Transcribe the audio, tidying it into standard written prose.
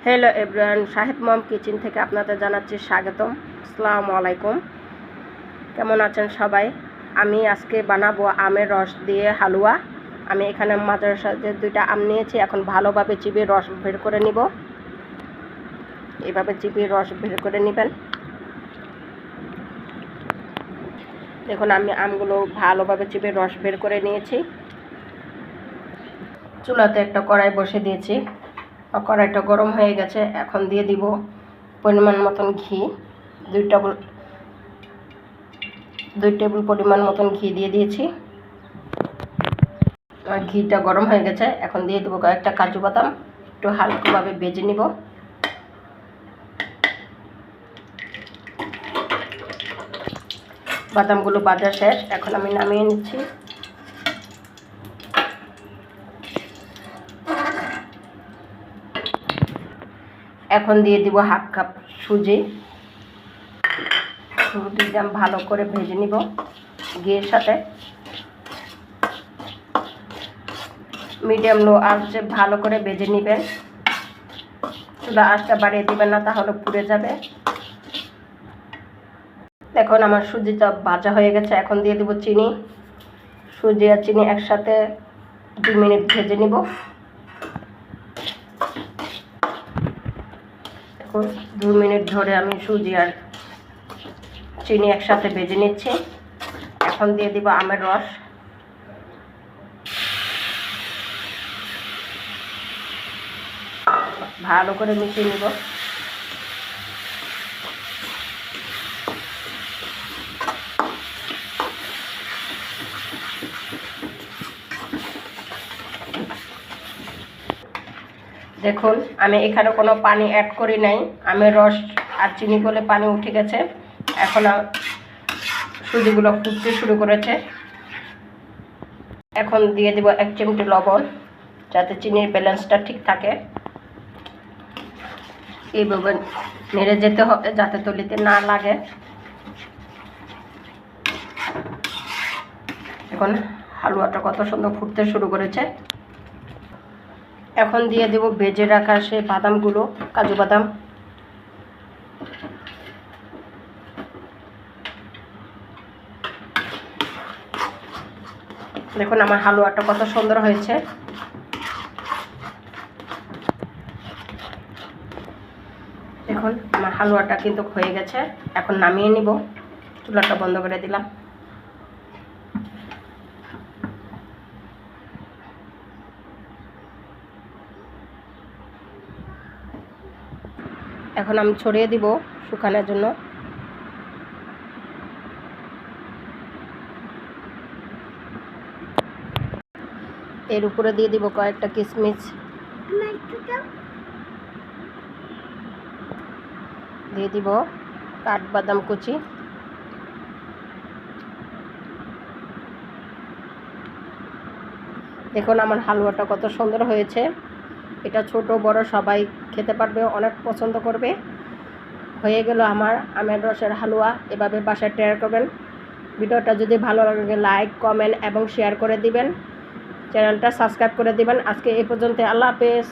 Hello everyone, Shahid mom kitchen থেকে আপনাদের জানাচ্ছি স্বাগতম। আসসালামু আলাইকুম। কেমন আছেন সবাই? আমি আজকে বানাবো আমের রস দিয়ে হালুয়া। আমি এখানে মাঝার সাথে 2টা আম নিয়েছি। এখন ভালোভাবে চিবিয়ে রস বের করে নিব। এইভাবে চিবিয়ে রস বের করে নেবেন। দেখুন আমি আমগুলো ভালোভাবে চিবিয়ে রস বের করে নিয়েছি। চুলাতে একটা কড়াই বসে দিয়েছি। কড়াইটা গরম হয়ে গেছে। এখন দিয়ে দিব পরিমাণ মতন ঘি। 2 টেবিল পরিমাণ মতন ঘি দিয়ে দিয়েছি। আর ঘিটা গরম হয়ে গেছে। এখন দিয়ে দেবো কয়েকটা কাজু বাদাম, একটু হালকাভাবে ভেজে নিব। বাদামগুলো ভাজা শেষ। এখন আমি নামিয়ে নিচ্ছি। এখন দিয়ে দিব হাফ কাপ সুজি। সুজিটা ভালো করে ভেজে নিব ঘিয়ের সাথে। মিডিয়াম লো আঁচে ভালো করে ভেজে নেবেন। চুলা আঁচটা বাড়িয়ে দিবেন না, তাহলে পুড়ে যাবে। এখন আমার সুজিটা ভাজা হয়ে গেছে। এখন দিয়ে দেব চিনি। সুজি আর চিনি একসাথে 2 মিনিট ভেজে নিব। দেখুন 2 মিনিট ধরে আমি সুজি আর চিনি একসাথে ভেজে নিচ্ছি। এখন দিয়ে দিব আমের রস। ভালো করে মিশিয়ে নিব। দেখুন আমি এখানে কোনো পানি অ্যাড করি নাই। আমের রস আর চিনি করলে পানি উঠে গেছে। এখন সুজিগুলো ফুটতে শুরু করেছে। এখন দিয়ে দেব 1 চিমটি লবণ, যাতে চিনির ব্যালেন্সটা ঠিক থাকে। এইভাবে নেড়ে যেতে হবে যাতে তলিতে না লাগে। এখন হালুয়াটা কত সুন্দর ফুটতে শুরু করেছে। এখন দিয়ে দেব ভেজে রাখা সেই বাদামগুলো, কাজু বাদাম। দেখুন আমার হালুয়াটা কত সুন্দর হয়েছে। দেখুন আমার হালুয়াটা কিন্তু হয়ে গেছে। এখন নামিয়ে নিব। চুলাটা বন্ধ করে দিলাম। এখন আমি ছড়িয়ে দিব শুকানোর জন্য। এর উপরে দিয়ে দিব কয়েকটা কিশমিশ, দিয়ে দিব কাঠবাদাম কুচি। দেখুন আমার হালুয়াটা কত সুন্দর হয়েছে। এটা ছোট বড় সবাই খেতে পারবে, অনেক পছন্দ করবে। হয়ে গেল আমার আমের রসের হালুয়া। এভাবে বাসায় ট্রাই করবেন। ভিডিওটা যদি ভালো লাগে লাইক, কমেন্ট এবং শেয়ার করে দিবেন। চ্যানেলটা সাবস্ক্রাইব করে দিবেন। আজকে এই পর্যন্ত। আল্লাহ হাফেজ।